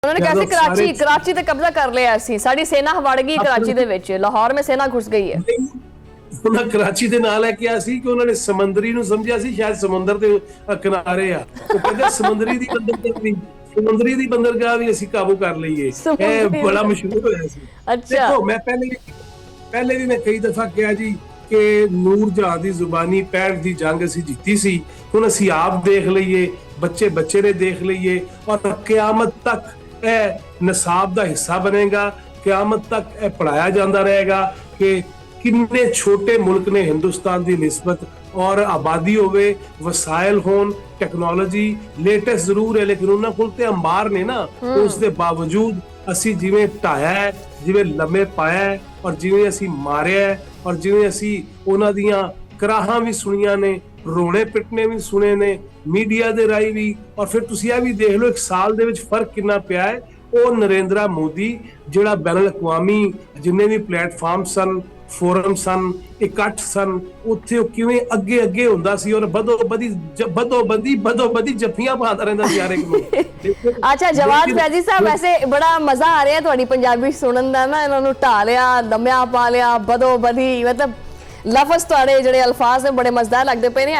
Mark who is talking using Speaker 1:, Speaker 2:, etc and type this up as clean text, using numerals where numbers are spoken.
Speaker 1: उन्होंने कहा कराची कराची ते कब्जा कर लिया सी, साडी सेना वड़ गई कराची दे विच, लाहौर में सेना घुस गई है।
Speaker 2: ਉਹਨਾਂ ਕਰਾਚੀ ਦੇ ਨਾਲ ਲੈ ਕੇ ਆ ਸੀ ਕਿ ਉਹਨਾਂ ਨੇ ਸਮੁੰਦਰੀ ਨੂੰ ਸਮਝਿਆ ਸੀ ਸ਼ਾਇਦ ਸਮੁੰਦਰ ਦੇ ਕਿਨਾਰੇ ਆ। ਉਹ ਕਹਿੰਦੇ ਸਮੁੰਦਰੀ ਦੀ ਬੰਦਰਗਾਹ ਵੀ ਅਸੀਂ ਕਾਬੂ ਕਰ ਲਈਏ। ਇਹ ਬੜਾ ਮਸ਼ਹੂਰ ਹੋਇਆ ਸੀ। ਦੇਖੋ ਮੈਂ ਪਹਿਲੇ ਵੀ ਮੈਂ ਕਈ ਦਫਾ ਕਿਹਾ ਜੀ ਕਿ ਨੂਰ ਜਹਾਂ ਦੀ ਜ਼ੁਬਾਨੀ 65 ਦੀ ਜੰਗ ਅਸੀਂ ਜਿੱਤੀ ਸੀ। ਹੁਣ ਅਸੀਂ ਆਪ ਦੇਖ ਲਈਏ, ਬੱਚੇ ਨੇ ਦੇਖ ਲਈਏ, ਔਰ ਕਿਆਮਤ ਤੱਕ ਇਹ ਨਿਸਾਬ ਦਾ ਹਿੱਸਾ ਬਣੇਗਾ। ਕਿਆਮਤ ਤੱਕ ਇਹ ਪੜਾਇਆ ਜਾਂਦਾ ਰਹੇਗਾ ਕਿ किन्ने छोटे मुल्क ने हिंदुस्तान की निस्बत, और आबादी होवे, वसाइल होन, टेक्नोलॉजी लेटेस्ट जरूर है लेकिन उन्होंने कोल ते अंबार ने ना, तो उसके बावजूद असी जिवें ढाया है, जिवें लम्हे पाया है, और जिवें असी मारिया है, और जिवें असी उन्हां दियां कराहां भी सुनिया ने, रोने पिटने भी सुने ने मीडिया दे राही भी। और फिर तुसीं ये भी देख लो एक साल दे विच फर्क कितना पिया है। ਉਹ ਨਰਿੰਦਰ ਮੋਦੀ ਜਿਹੜਾ ਬੈਨ ਅਕਵਾਮੀ ਜਿੰਨੇ ਵੀ ਪਲੇਟਫਾਰਮ ਸਨ, ਫੋਰਮ ਸਨ, ਇਕੱਠ ਸਨ, ਉੱਥੇ ਉਹ ਕਿਵੇਂ ਅੱਗੇ ਹੁੰਦਾ ਸੀ ਔਰ ਬਦੋ ਬਦੀ ਜੱਫੀਆਂ ਪਾਉਂਦਾ ਰਹਿੰਦਾ ਸੀ ਹਰ ਇੱਕ ਨੂੰ।
Speaker 1: ਅੱਛਾ ਜਵਾਦ ਫੈਜ਼ੀ ਸਾਹਿਬ, ਵੈਸੇ ਬੜਾ ਮਜ਼ਾ ਆ ਰਿਹਾ ਤੁਹਾਡੀ ਪੰਜਾਬੀ ਸੁਣਨ ਦਾ ਨਾ। ਇਹਨਾਂ ਨੂੰ ਢਾ ਲਿਆ, ਲੰਮਿਆ ਪਾ ਲਿਆ, ਬਦੋ ਬਦੀ, ਮਤਲਬ ਲਫ਼ਜ਼ ਤੁਹਾਡੇ ਜਿਹੜੇ ਅਲਫਾਜ਼ ਨੇ ਬੜੇ ਮਜ਼ੇਦਾਰ ਲੱਗਦੇ ਪਏ ਨੇ।